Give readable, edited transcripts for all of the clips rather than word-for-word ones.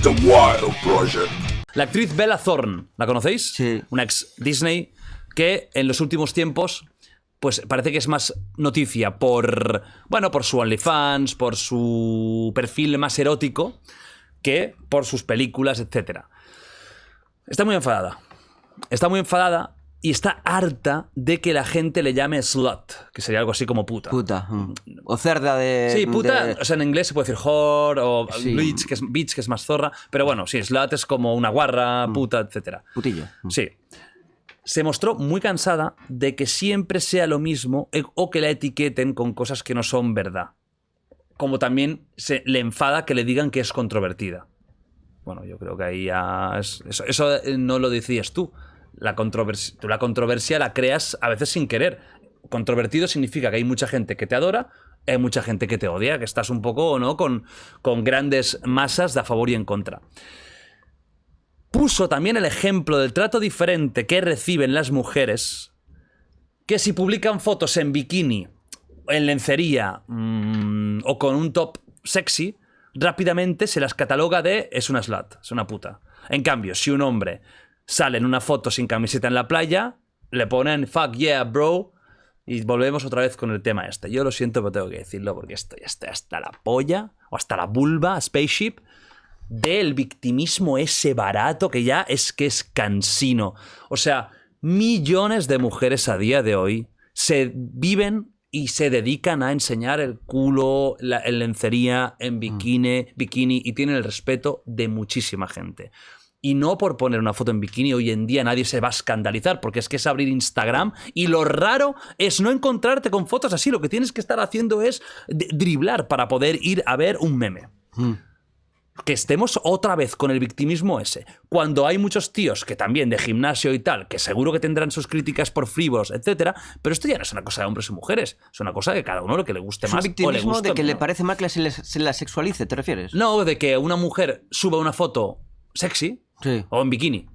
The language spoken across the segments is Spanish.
The Wild Project. La actriz Bella Thorne, ¿la conocéis? Sí. Una ex Disney que en los últimos tiempos pues parece que es más noticia por su OnlyFans, por su perfil más erótico, que por sus películas, etc. Está muy enfadada. Está muy enfadada y está harta de que la gente le llame slut, que sería algo así como puta. Puta. O cerda de... Sí, puta, de- o sea, en inglés se puede decir whore o Sí. bitch, que es más zorra, pero bueno, sí, slut es como una guarra, puta, etc. Putillo. Sí. Se mostró muy cansada de que siempre sea lo mismo o que la etiqueten con cosas que no son verdad. Como también le enfada que le digan que es controvertida. Bueno, yo creo que ahí ya... Eso no lo decías tú. Tú la controversia la creas a veces sin querer. Controvertido significa que hay mucha gente que te adora, hay mucha gente que te odia, que estás un poco, ¿no?, con grandes masas de a favor y en contra. Puso también el ejemplo del trato diferente que reciben las mujeres, que si publican fotos en bikini, en lencería o con un top sexy, rápidamente se las cataloga de es una slut, es una puta. En cambio, si un hombre sale en una foto sin camiseta en la playa, le ponen fuck yeah bro, y volvemos otra vez con el tema este. Yo lo siento, pero tengo que decirlo porque estoy hasta la polla, o hasta la vulva, spaceship, del victimismo ese barato que ya es cansino. O sea, millones de mujeres a día de hoy se viven y se dedican a enseñar el culo, en lencería, en bikini, y tienen el respeto de muchísima gente. Y no por poner una foto en bikini hoy en día nadie se va a escandalizar, porque es que es abrir Instagram y lo raro es no encontrarte con fotos así. Lo que tienes que estar haciendo es driblar para poder ir a ver un meme. Que estemos otra vez con el victimismo ese. Cuando hay muchos tíos que también de gimnasio y tal, que seguro que tendrán sus críticas por frívolos, etcétera, pero esto ya no es una cosa de hombres y mujeres, es una cosa de cada uno lo que le guste Es más un o le victimismo guste de que le menos. parece mal que se la sexualice, ¿te refieres? No, de que una mujer suba una foto sexy Sí. o en bikini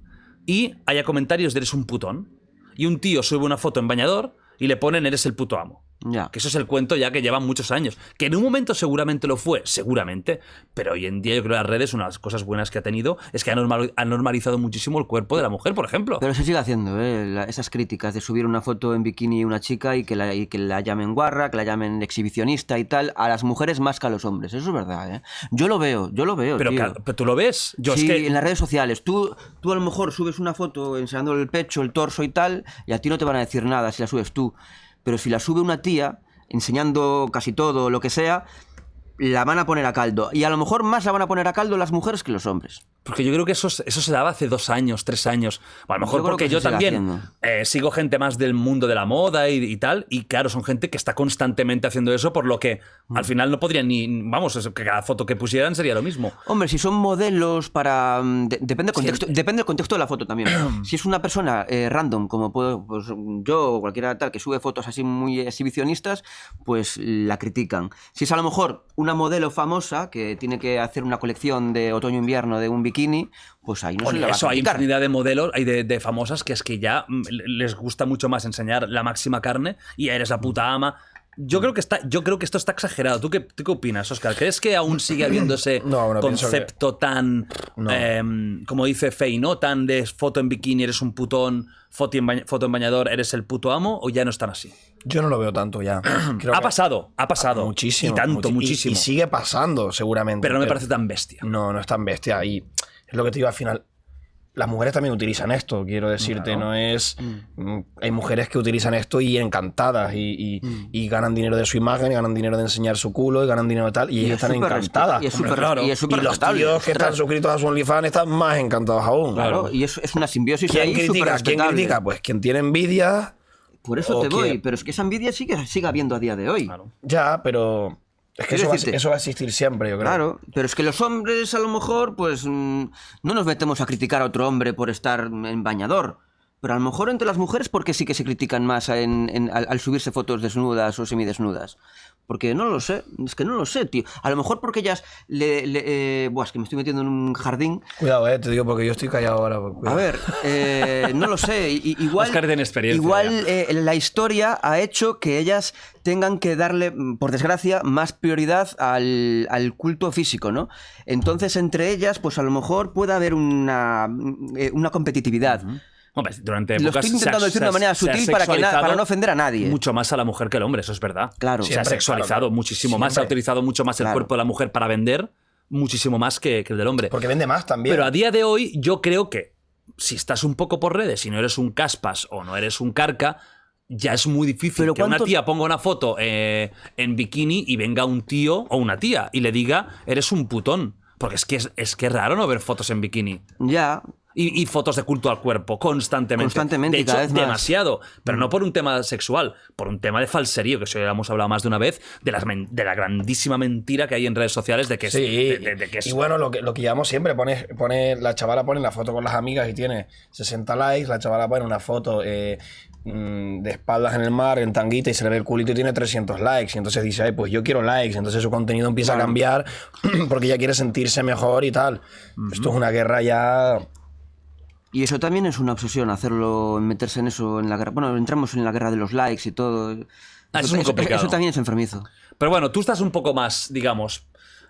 y haya comentarios de eres un putón, y un tío sube una foto en bañador y le ponen eres el puto amo. Ya. Que eso es el cuento ya que llevan muchos años. Que en un momento seguramente lo fue, seguramente, pero hoy en día yo creo que las redes, una de las cosas buenas que ha tenido es que ha normalizado muchísimo el cuerpo de la mujer, por ejemplo. Pero se sigue haciendo, esas críticas de subir una foto en bikini una chica y que la llamen guarra, que la llamen exhibicionista y tal, a las mujeres más que a los hombres. Eso es verdad, ¿eh? Yo lo veo, pero, tío. pero tú lo ves. Yo Sí, es que en las redes sociales. Tú a lo mejor subes una foto enseñando el pecho, el torso y tal, y a ti no te van a decir nada si la subes tú. Pero si la sube una tía enseñando casi todo, lo que sea, la van a poner a caldo. Y a lo mejor más la van a poner a caldo las mujeres que los hombres. Porque yo creo que eso se daba hace 2 años, 3 años. O a lo mejor Yo creo porque que yo se sigue también sigo gente más del mundo de la moda y tal. Y claro, son gente que está constantemente haciendo eso, por lo que al final no podrían ni... Vamos, que cada foto que pusieran sería lo mismo. Hombre, si son modelos para... depende del contexto de la foto también. Si es una persona random, como pues, yo o cualquiera tal, que sube fotos así muy exhibicionistas, pues la critican. Si es a lo mejor una modelo famosa que tiene que hacer una colección de otoño-invierno de un bikini, pues ahí no se le va a Eso, hay criticar. infinidad de modelos, hay de famosas que es que ya les gusta mucho más enseñar la máxima carne y eres la puta ama. Yo creo que esto está exagerado. ¿Tú qué opinas, Óscar? ¿Crees que aún sigue habiendo ese No, concepto tan, como dice Fey, ¿no? Tan de foto en bikini, eres un putón, foto en bañador, eres el puto amo, o ya no están así? Yo no lo veo tanto ya. Creo Ha que- pasado. Muchísimo. Y tanto, muchísimo. Y sigue pasando, seguramente. Pero no me parece tan bestia. No es tan bestia. Y es lo que te digo al final. Las mujeres también utilizan esto, quiero decirte, Claro. no es... Hay mujeres que utilizan esto y encantadas y ganan dinero de su imagen, y ganan dinero de enseñar su culo, y ganan dinero de tal, y ellas están encantadas. Y es Hombre, súper claro. y es súper Y los respetable. tíos que están suscritos a su OnlyFans están más encantados aún. Claro, y es una simbiosis ¿Quién ahí súper critica? ¿Quién respetable. critica? Pues quien tiene envidia. Por eso o te voy, quien- pero es que esa envidia sigue habiendo a día de hoy. Claro. Ya, pero... Es que Quiero eso decirte- va a existir siempre, yo creo. Claro, pero es que los hombres a lo mejor pues no nos metemos a criticar a otro hombre por estar en bañador. Pero a lo mejor entre las mujeres, ¿por qué sí que se critican más al subirse fotos desnudas o semidesnudas? Porque no lo sé, es que no lo sé, tío. A lo mejor porque ellas buah, es que me estoy metiendo en un jardín. Cuidado, te digo, porque yo estoy callado ahora. A ver, no lo sé. Igual, Oscar tiene experiencia. Igual la historia ha hecho que ellas tengan que darle, por desgracia, más prioridad al culto físico, ¿no? Entonces, entre ellas, pues a lo mejor puede haber una competitividad. Hombre, durante Lo épocas estoy intentando decir de una manera sutil para no ofender a nadie. Mucho más a la mujer que al hombre, eso es verdad. Claro. Se ha Siempre, sexualizado claro. muchísimo más, se Siempre. ha utilizado mucho más el Claro. cuerpo de la mujer para vender, muchísimo más que el del hombre. Porque vende más también. Pero a día de hoy yo creo que si estás un poco por redes y no eres un caspas o no eres un carca, ya es muy difícil Pero que una ¿cuántos- tía ponga una foto en bikini y venga un tío o una tía y le diga, eres un putón. Porque es que es raro no ver fotos en bikini. Ya. Y fotos de culto al cuerpo constantemente. Constantemente, de hecho, cada vez más. demasiado. Pero no por un tema sexual, por un tema de falserío, que eso ya hemos hablado más de una vez, de la grandísima mentira que hay en redes sociales de que es. Sí, de que es y bueno, lo que llevamos siempre, la chavala pone la foto con las amigas y tiene 60 likes, la chavala pone una foto de espaldas en el mar, en tanguita, y se le ve el culito y tiene 300 likes, y entonces dice, ay, pues yo quiero likes, entonces su contenido empieza a cambiar porque ella quiere sentirse mejor y tal. Esto es una guerra ya... Y eso también es una obsesión, hacerlo, meterse en eso, en la guerra. Bueno, entramos en la guerra de los likes y todo. Es muy complicado. Eso también es enfermizo. Pero bueno, tú estás un poco más, digamos,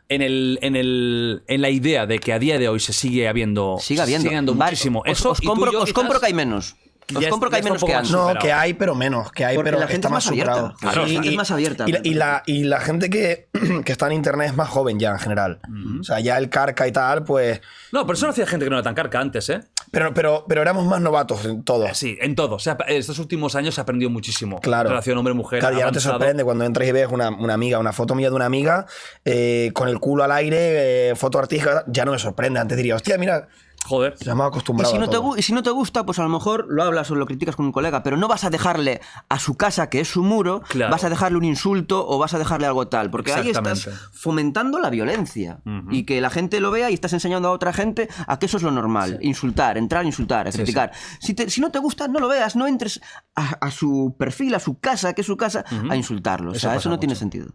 en la idea de que a día de hoy se sigue habiendo. Sigue habiendo. Vale, muchísimo. Eso, Os y tú y compro, yo os compro quizás que hay menos. ya Os compro que hay está un menos poco que más antes. No, superado. que hay, pero menos. Que hay, Porque pero la gente está es más abierta. superado. Claro, la gente es más abierta. Y la gente que está en internet es más joven ya, en general. O sea, ya el carca y tal, pues... No, pero eso lo hacía gente que no era tan carca antes, ¿eh? Pero éramos más novatos en todo. Sí, en todo. O sea, estos últimos años se ha aprendido muchísimo. Claro. Relación hombre-mujer. Claro, ya no te avanzado. sorprende cuando entras y ves una amiga, una foto mía de una amiga con el culo al aire, foto artística, ya no me sorprende. Antes diría, hostia, mira, Joder. ya me he Y acostumbrado si, no a te, todo. y si no te gusta, pues a lo mejor lo hablas o lo criticas con un colega, pero no vas a dejarle a su casa, que es su muro, Claro. vas a dejarle un insulto o vas a dejarle algo tal. Porque ahí estás Exactamente. fomentando la violencia. Y que la gente lo vea y estás enseñando a otra gente a que eso es lo normal. Insultar, entrar a insultar, a criticar. Si no te gusta, no lo veas, no entres a su perfil, a su casa, que es su casa, a insultarlo. O sea, eso no tiene sentido.